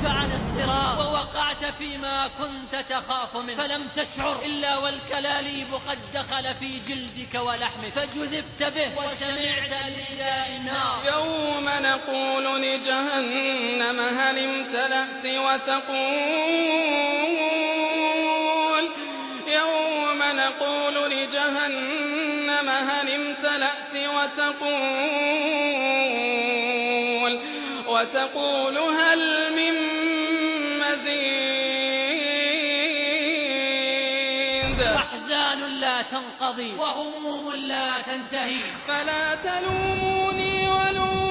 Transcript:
عدلوك عن الصراط ووقعت فيما كنت تخاف منه، فلم تشعر إلا والكلاليب قد دخل في جلدك ولحمك، فجذبت به وسمعت لنداء النار. يوم نقول لجهنم هل امتلأت يوم نقول لجهنم هل امتلأت وتقول هل من مزيد. أحزان لا تنقضي وهموم لا تنتهي، فلا تلوموني ولوموا